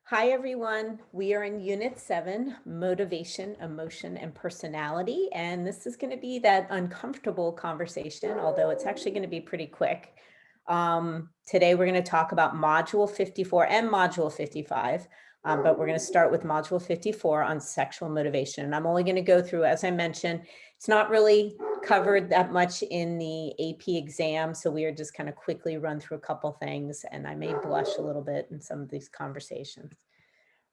Hi, everyone. We are in Unit 7, Motivation, Emotion, and Personality. And this is going to be that uncomfortable conversation, although it's actually going to be pretty quick. Today, we're going to talk about Module 54 and Module 55, but we're going to start with Module 54 on sexual motivation. And I'm only going to go through, as I mentioned, it's not really covered that much in the AP exam, so we are just kind of quickly run through a couple things, and I may blush a little bit in some of these conversations.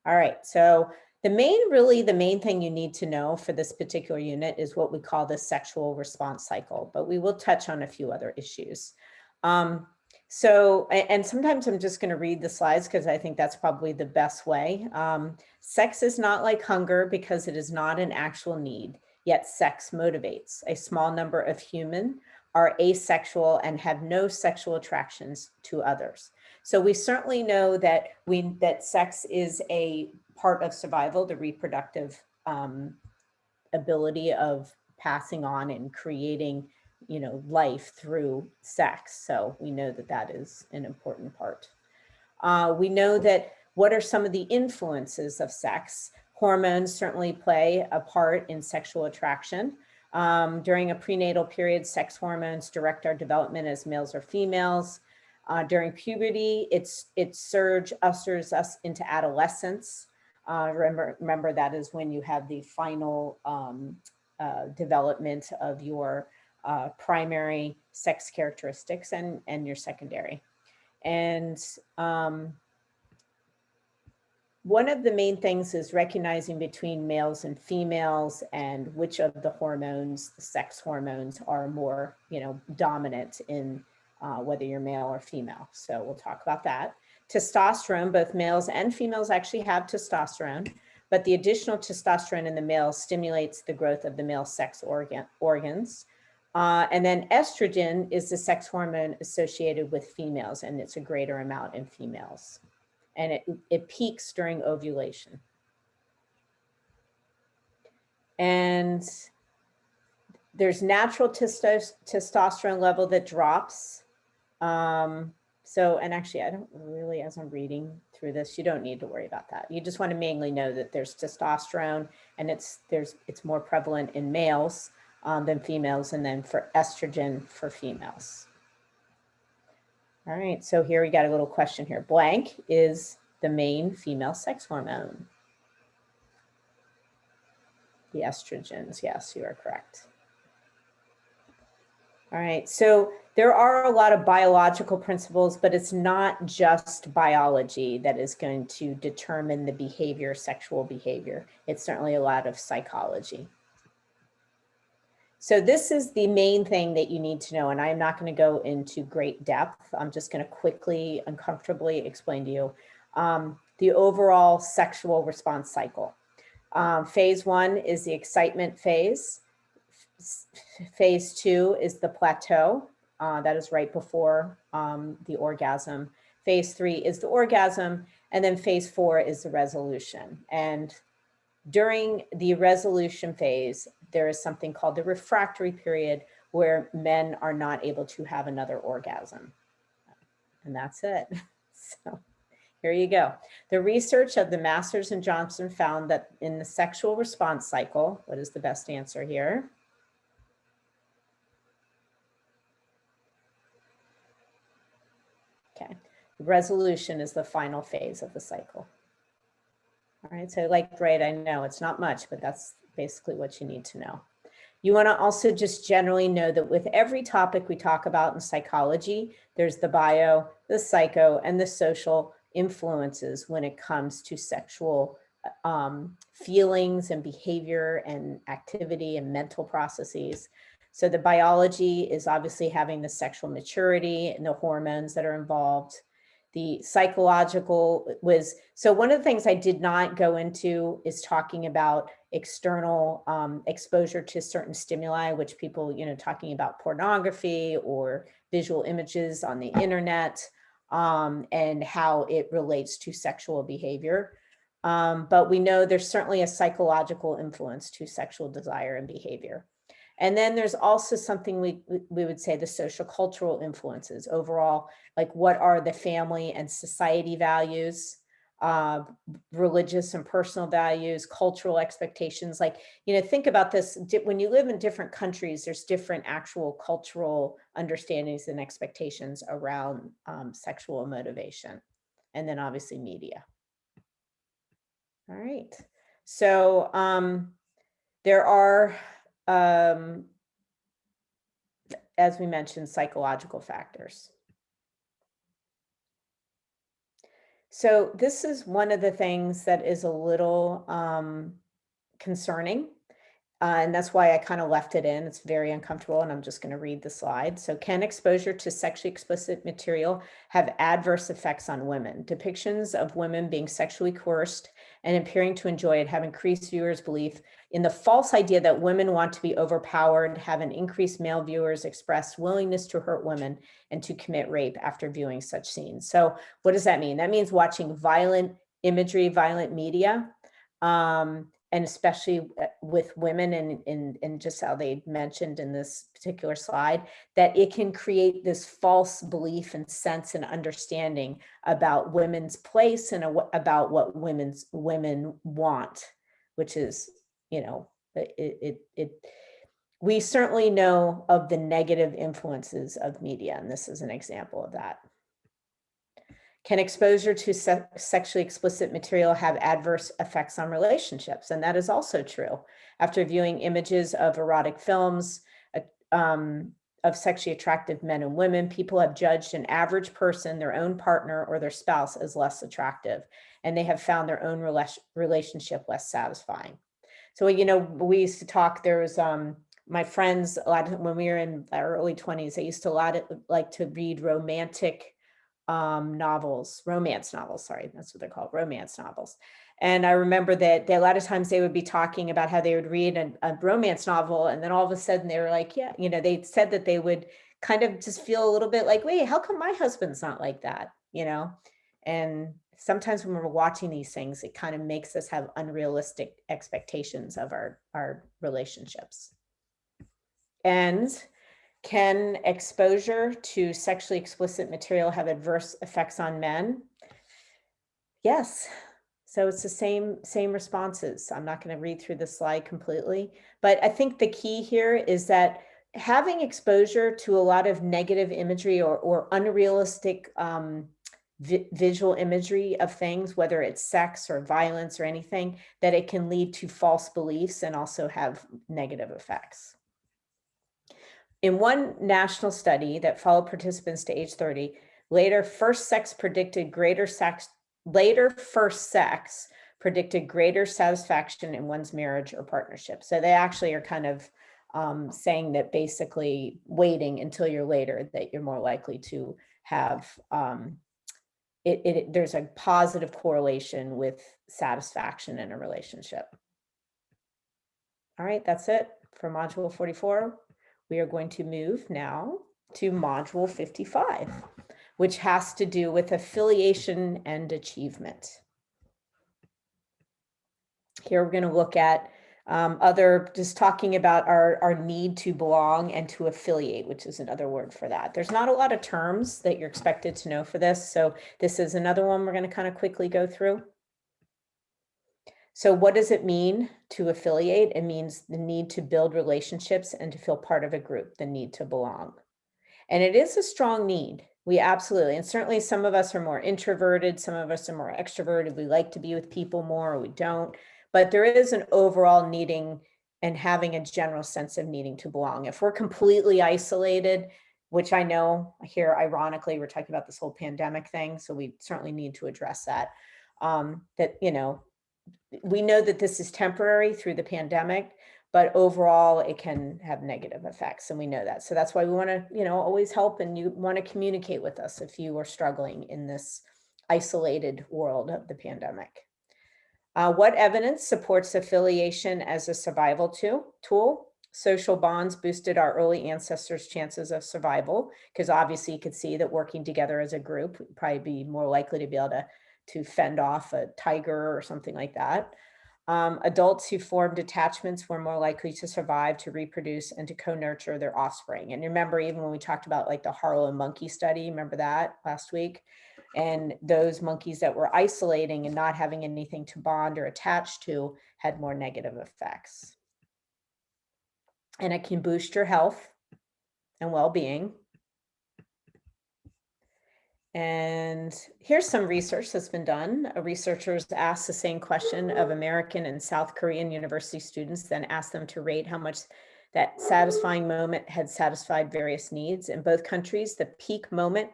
All right, so the main thing you need to know for this particular unit is what we call the sexual response cycle, but we will touch on a few other issues. And sometimes I'm just going to read the slides because I think that's probably the best way. Sex is not like hunger because it is not an actual need, yet sex motivates. A small number of humans are asexual and have no sexual attractions to others. So we certainly know that sex is a part of survival, the reproductive ability of passing on and creating, life through sex. So we know that that is an important part. We know that what are some of the influences of sex? Hormones certainly play a part in sexual attraction. During a prenatal period, sex hormones direct our development as males or females. During puberty, it ushers us into adolescence. Remember that is when you have the final development of your primary sex characteristics and your secondary. And one of the main things is recognizing between males and females and which of the hormones, the sex hormones, are more, dominant in whether you're male or female. So we'll talk about that. Testosterone, both males and females actually have testosterone, but the additional testosterone in the male stimulates the growth of the male sex organs. And then estrogen is the sex hormone associated with females, and it's a greater amount in females. And it peaks during ovulation. And there's natural testosterone level that drops. And actually, I don't really, as I'm reading through this, you don't need to worry about that. You just want to mainly know that there's testosterone, and it's more prevalent in males than females, and then for estrogen for females. All right, so here we got a little question here. Blank is the main female sex hormone. The estrogens, yes, you are correct. All right, so there are a lot of biological principles, but it's not just biology that is going to determine the behavior, sexual behavior. It's certainly a lot of psychology. So this is the main thing that you need to know, and I'm not going to go into great depth. I'm just going to quickly, uncomfortably explain to you the overall sexual response cycle. Phase 1 is the excitement phase. Phase 2 is the plateau. That is right before the orgasm. Phase 3 is the orgasm, and then phase 4 is the resolution. And during the resolution phase, there is something called the refractory period where men are not able to have another orgasm. And that's it. So here you go. The research of the Masters and Johnson found that in the sexual response cycle, what is the best answer here? Okay, resolution is the final phase of the cycle. All right, so like grade, I know it's not much, but that's basically what you need to know. You want to also just generally know that with every topic we talk about in psychology, there's the bio, the psycho, and the social influences when it comes to sexual feelings and behavior and activity and mental processes. So the biology is obviously having the sexual maturity and the hormones that are involved. The psychological was, so one of the things I did not go into is talking about external exposure to certain stimuli, which people, talking about pornography or visual images on the internet, and how it relates to sexual behavior. But we know there's certainly a psychological influence to sexual desire and behavior. And then there's also something we would say the social cultural influences overall, like what are the family and society values? uh, religious and personal values, cultural expectations. Like, think about this, when you live in different countries, there's different actual cultural understandings and expectations around sexual motivation. And then obviously media. All right. So there are, as we mentioned, psychological factors. So this is one of the things that is a little concerning. And that's why I kind of left it in. It's very uncomfortable, and I'm just going to read the slide. So, can exposure to sexually explicit material have adverse effects on women? Depictions of women being sexually coerced and appearing to enjoy it have increased viewers' belief in the false idea that women want to be overpowered, have an increased male viewers express willingness to hurt women and to commit rape after viewing such scenes. So, what does that mean? That means watching violent imagery, violent media. And especially with women, and just how they mentioned in this particular slide, that it can create this false belief and sense and understanding about women's place and about what women want, which is, we certainly know of the negative influences of media, and this is an example of that. Can exposure to sexually explicit material have adverse effects on relationships? And that is also true. After viewing images of erotic films of sexually attractive men and women, people have judged an average person, their own partner or their spouse, as less attractive, and they have found their own relationship less satisfying. So, we used to talk, there was my friends, a lot of, when we were in our early 20s, they used to like to read romantic romance novels, sorry, that's what they're called, romance novels. And I remember that a lot of times they would be talking about how they would read a romance novel, and then all of a sudden they were like, yeah, they said that they would kind of just feel a little bit like, wait, how come my husband's not like that? And sometimes when we're watching these things, it kind of makes us have unrealistic expectations of our relationships. And can exposure to sexually explicit material have adverse effects on men? Yes. So it's the same responses. I'm not going to read through the slide completely, but I think the key here is that having exposure to a lot of negative imagery or unrealistic visual imagery of things, whether it's sex or violence or anything, that it can lead to false beliefs and also have negative effects. In one national study that followed participants to age 30, later first sex predicted greater satisfaction in one's marriage or partnership. So they actually are kind of saying that basically waiting until you're later, that you're more likely to have, there's a positive correlation with satisfaction in a relationship. All right, that's it for module 44. We are going to move now to module 55, which has to do with affiliation and achievement. Here we're going to look at just talking about our need to belong and to affiliate, which is another word for that. There's not a lot of terms that you're expected to know for this, so this is another one we're going to kind of quickly go through. So what does it mean to affiliate? It means the need to build relationships and to feel part of a group, the need to belong. And it is a strong need. We absolutely, and certainly some of us are more introverted, some of us are more extroverted. We like to be with people more, or we don't. But there is an overall needing and having a general sense of needing to belong. If we're completely isolated, which I know here, ironically, we're talking about this whole pandemic thing, so we certainly need to address that. We know that this is temporary through the pandemic, but overall it can have negative effects, and we know that. So that's why we want to, always help, and you want to communicate with us if you are struggling in this isolated world of the pandemic. What evidence supports affiliation as a survival tool? Social bonds boosted our early ancestors' chances of survival, because obviously you could see that working together as a group would probably be more likely to be able to fend off a tiger or something like that. Adults who formed attachments were more likely to survive, to reproduce, and to co-nurture their offspring. And remember, even when we talked about like the Harlow monkey study, remember that last week? And those monkeys that were isolating and not having anything to bond or attach to had more negative effects. And it can boost your health and well-being. And here's some research that's been done. Researchers asked the same question of American and South Korean university students, then asked them to rate how much that satisfying moment had satisfied various needs. In both countries, the peak moment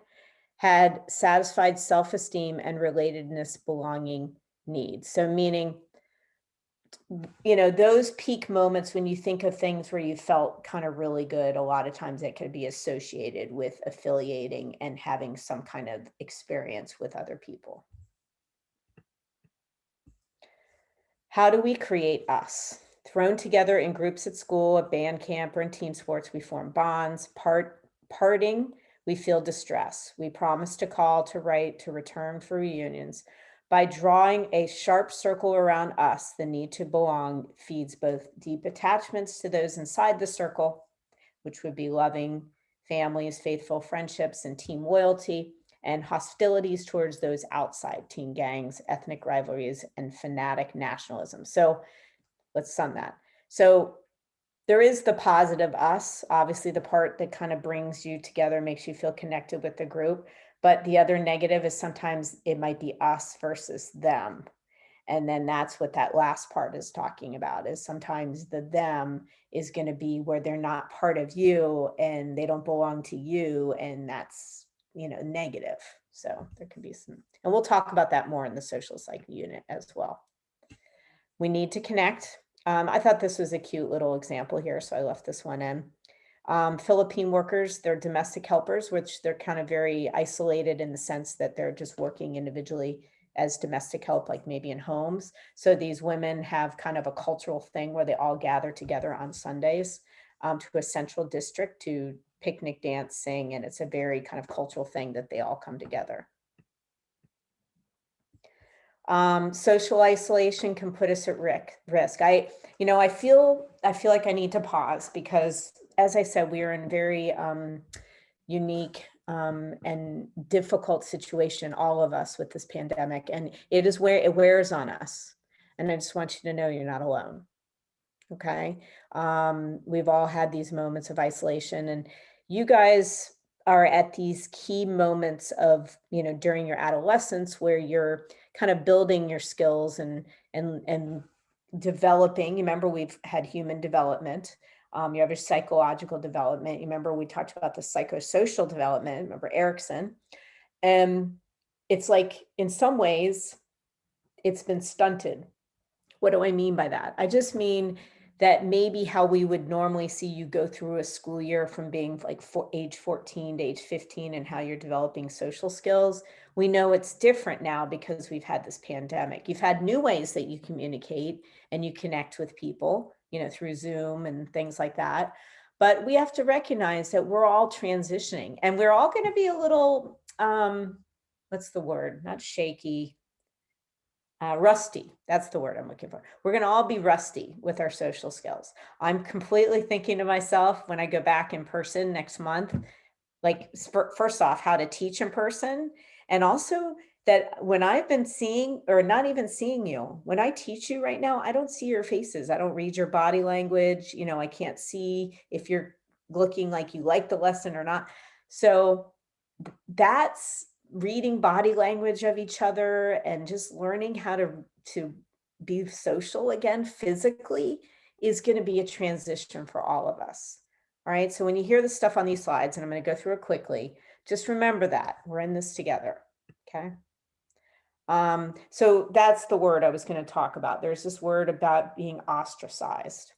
had satisfied self-esteem and relatedness belonging needs. So meaning, you know, those peak moments when you think of things where you felt kind of really good, a lot of times it could be associated with affiliating and having some kind of experience with other people. How do we create us? Thrown together in groups at school, at band camp, or in team sports, we form bonds. Parting, we feel distress. We promise to call, to write, to return for reunions. By drawing a sharp circle around us, the need to belong feeds both deep attachments to those inside the circle, which would be loving families, faithful friendships, and team loyalty, and hostilities towards those outside, teen gangs, ethnic rivalries, and fanatic nationalism. So let's sum that. So there is the positive us, obviously the part that kind of brings you together, makes you feel connected with the group. But the other negative is sometimes it might be us versus them. And then that's what that last part is talking about, is sometimes the them is going to be where they're not part of you and they don't belong to you. And that's, you know, negative. So there can be some, and we'll talk about that more in the social psych unit as well. We need to connect. I thought this was a cute little example here, so I left this one in. Philippine workers, they're domestic helpers, which they're kind of very isolated in the sense that they're just working individually as domestic help, like maybe in homes. So these women have kind of a cultural thing where they all gather together on Sundays to a central district to picnic, dance, sing, and it's a very kind of cultural thing that they all come together. Social isolation can put us at risk. I feel like I need to pause because, as I said, we are in a very unique and difficult situation, all of us, with this pandemic, and it is where it wears on us. And I just want you to know you're not alone. Okay. We've all had these moments of isolation, and you guys are at these key moments of, you know, during your adolescence where you're kind of building your skills and developing. You remember we've had human development. You have your psychological development. You remember we talked about the psychosocial development. Remember Erickson? And it's like, in some ways, it's been stunted. What do I mean by that? I just mean that maybe how we would normally see you go through a school year from being like age 14 to age 15 and how you're developing social skills. We know it's different now because we've had this pandemic. You've had new ways that you communicate and you connect with people, you know, through Zoom and things like that. But we have to recognize that we're all transitioning and we're all going to be a little, what's the word? Not shaky. Rusty, that's the word I'm looking for. We're going to all be rusty with our social skills. I'm completely thinking to myself when I go back in person next month, like first off, how to teach in person. And also that when I've been seeing, or not even seeing you, when I teach you right now, I don't see your faces. I don't read your body language. You know, I can't see if you're looking like you like the lesson or not. So that's reading body language of each other and just learning how to be social again physically is going to be a transition for all of us. All right. So when you hear the stuff on these slides, and I'm going to go through it quickly, just remember that we're in this together. Okay. So that's the word I was going to talk about. There's this word about being ostracized.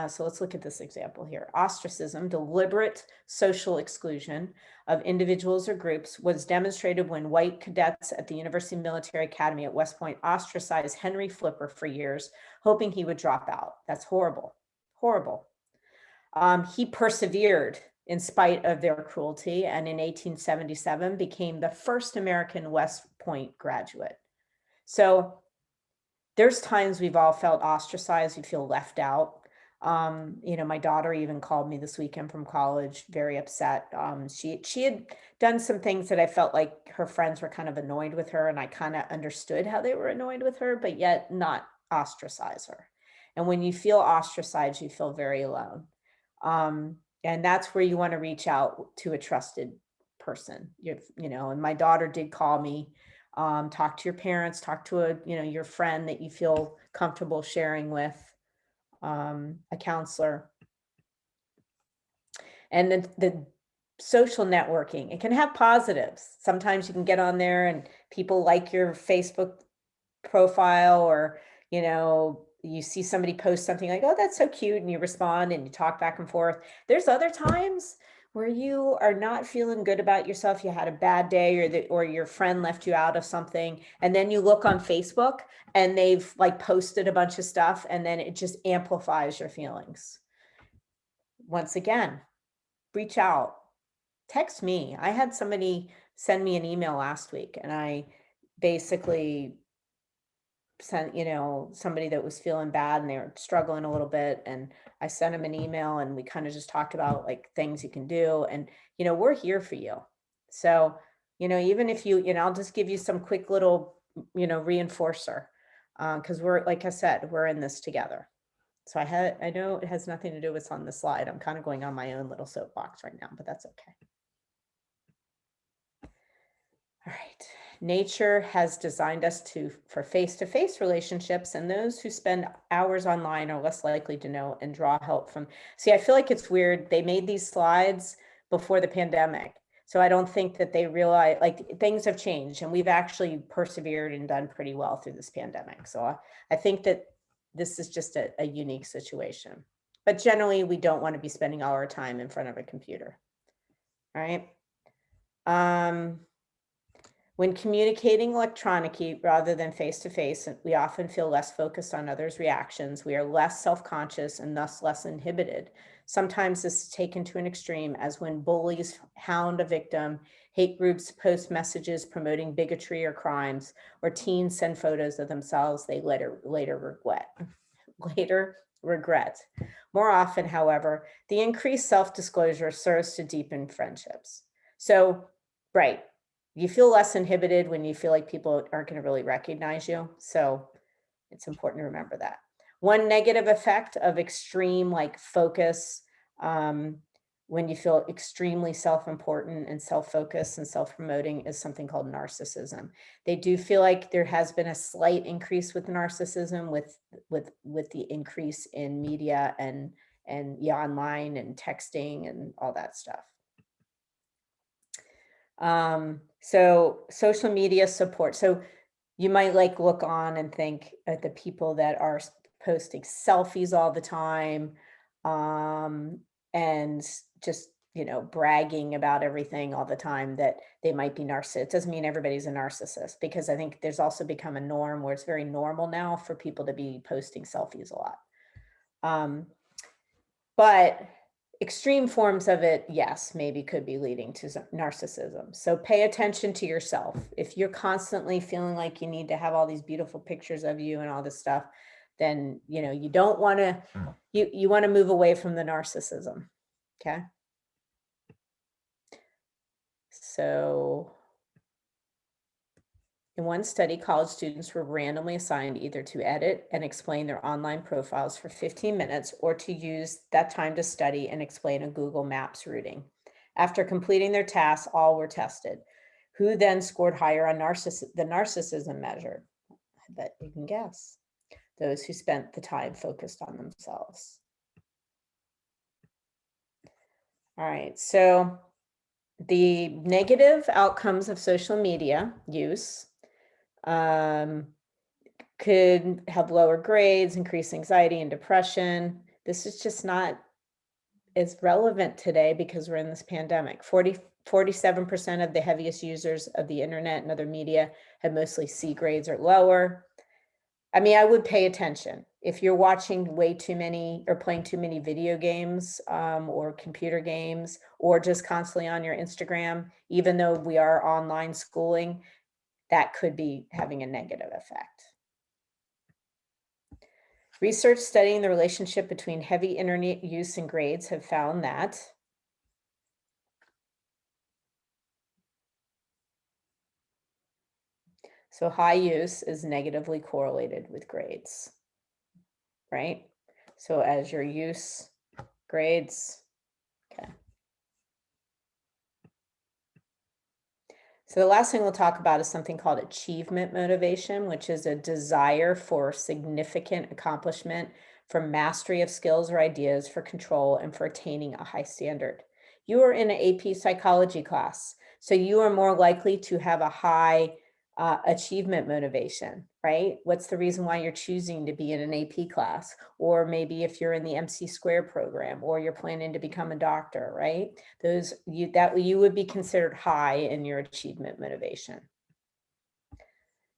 So let's look at this example here. Ostracism, deliberate social exclusion of individuals or groups, was demonstrated when white cadets at the University Military Academy at West Point ostracized Henry Flipper for years, hoping he would drop out. That's horrible, horrible. He persevered in spite of their cruelty, and in 1877 became the first American West Point graduate. So there's times we've all felt ostracized, we feel left out. You know, my daughter even called me this weekend from college, very upset. She had done some things that I felt like her friends were kind of annoyed with her, and I kind of understood how they were annoyed with her, but yet not ostracize her. And when you feel ostracized, you feel very alone. And that's where you want to reach out to a trusted person. You know, and my daughter did call me. Talk to your parents, talk to your friend that you feel comfortable sharing with, a counselor. And the social networking, it can have positives. Sometimes you can get on there and people like your Facebook profile, or, you see somebody post something like, oh, that's so cute, and you respond and you talk back and forth. There's other times where you are not feeling good about yourself. You had a bad day, or your friend left you out of something, and then you look on Facebook and they've like posted a bunch of stuff, and then it just amplifies your feelings. Once again, reach out, text me. I had somebody send me an email last week, and I basically sent, somebody that was feeling bad and they were struggling a little bit. And I sent them an email, and we kind of just talked about like things you can do. And, we're here for you. So, even if I'll just give you some quick little, reinforcer, because we're, like I said, we're in this together. So I know it has nothing to do with what's on the slide. I'm kind of going on my own little soapbox right now, but that's okay. All right. Nature has designed us for face-to-face relationships, and those who spend hours online are less likely to know and draw help from. See, I feel like it's weird. They made these slides before the pandemic. So I don't think that they realize, like, things have changed, and we've actually persevered and done pretty well through this pandemic. So I think that this is just a unique situation. But generally, we don't want to be spending all our time in front of a computer. All right. When communicating electronically rather than face-to-face, we often feel less focused on others' reactions. We are less self-conscious and thus less inhibited. Sometimes this is taken to an extreme, as when bullies hound a victim, hate groups post messages promoting bigotry or crimes, or teens send photos of themselves they later regret. More often, however, the increased self-disclosure serves to deepen friendships. So, right, you feel less inhibited when you feel like people aren't going to really recognize you. So it's important to remember that. One negative effect of extreme focus, when you feel extremely self-important and self-focused and self-promoting, is something called narcissism. They do feel like there has been a slight increase with narcissism with the increase in media and online and texting and all that stuff. So social media support. So you might look on and think at the people that are posting selfies all the time, and just, bragging about everything all the time, that they might be narcissistic. It doesn't mean everybody's a narcissist, because I think there's also become a norm where it's very normal now for people to be posting selfies a lot. But extreme forms of it, yes, maybe could be leading to narcissism. So pay attention to yourself. If you're constantly feeling like you need to have all these beautiful pictures of you and all this stuff, then, you don't want to, you want to move away from the narcissism. Okay. So in one study, college students were randomly assigned either to edit and explain their online profiles for 15 minutes, or to use that time to study and explain a Google Maps routing. After completing their tasks, all were tested. Who then scored higher on the narcissism measure? I bet you can guess. Those who spent the time focused on themselves. All right, so the negative outcomes of social media use could have lower grades, increased anxiety and depression. This is just not as relevant today because we're in this pandemic. 47% of the heaviest users of the internet and other media have mostly C grades or lower. I mean, I would pay attention. If you're watching way too many or playing too many video games, or computer games, or just constantly on your Instagram, even though we are online schooling, that could be having a negative effect. Research studying the relationship between heavy internet use and grades have found that so high use is negatively correlated with grades, right? So as your use, grades, okay. So the last thing we'll talk about is something called achievement motivation, which is a desire for significant accomplishment, for mastery of skills or ideas, for control, and for attaining a high standard. You are in an AP psychology class, so you are more likely to have a high achievement motivation, right? What's the reason why you're choosing to be in an AP class? Or maybe if you're in the MC Square program, or you're planning to become a doctor, right? Those you would be considered high in your achievement motivation.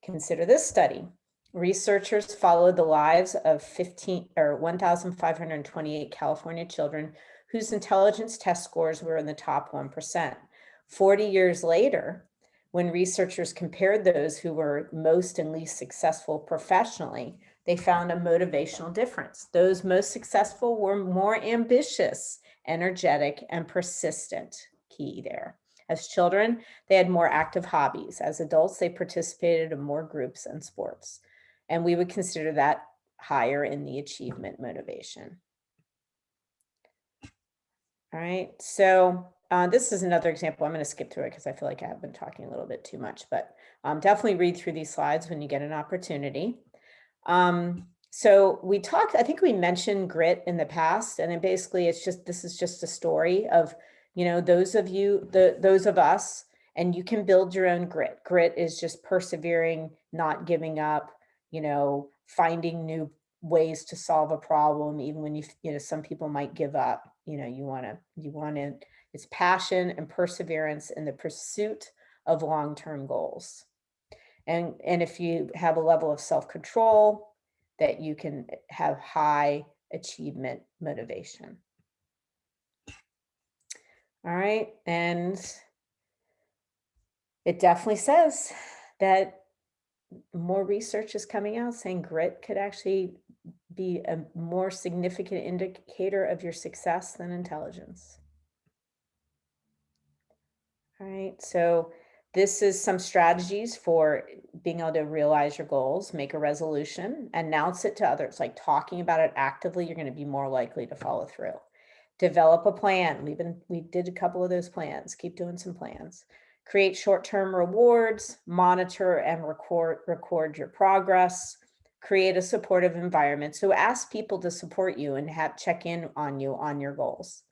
Consider this study. Researchers followed the lives of 1,528 California children whose intelligence test scores were in the top 1%. 40 years later, when researchers compared those who were most and least successful professionally, they found a motivational difference. Those most successful were more ambitious, energetic, and persistent. Key there. As children, they had more active hobbies. As adults, they participated in more groups and sports. And we would consider that higher in the achievement motivation. All right, so this is another example. I'm going to skip through it because I feel like I have been talking a little bit too much, but definitely read through these slides when you get an opportunity. So we talked, I think we mentioned grit in the past, and then basically this is just a story of, those of us, and you can build your own grit. Grit is just persevering, not giving up, finding new ways to solve a problem, even when some people might give up. You want to, it's passion and perseverance in the pursuit of long-term goals. And if you have a level of self-control, that you can have high achievement motivation. All right, and it definitely says that more research is coming out saying grit could actually be a more significant indicator of your success than intelligence. All right, so this is some strategies for being able to realize your goals. Make a resolution, announce it to others, like talking about it actively. You're going to be more likely to follow through. Develop a plan. We did a couple of those plans. Keep doing some plans. Create short-term rewards, monitor and record your progress. Create a supportive environment. So ask people to support you and check in on you on your goals.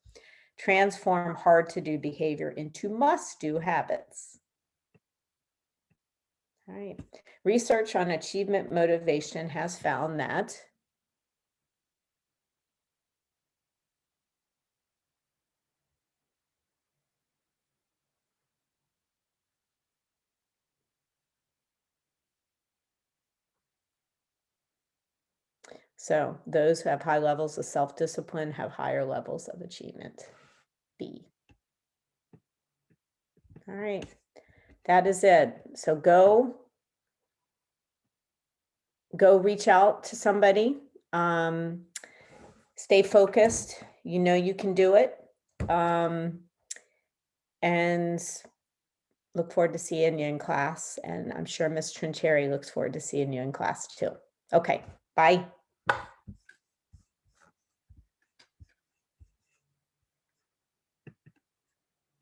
Transform hard-to-do behavior into must-do habits. All right. Research on achievement motivation has found that so those who have high levels of self-discipline have higher levels of achievement. B. All right. That is it. So go reach out to somebody. Stay focused. You can do it. And look forward to seeing you in class. And I'm sure Ms. Trincheri looks forward to seeing you in class too. Okay, bye.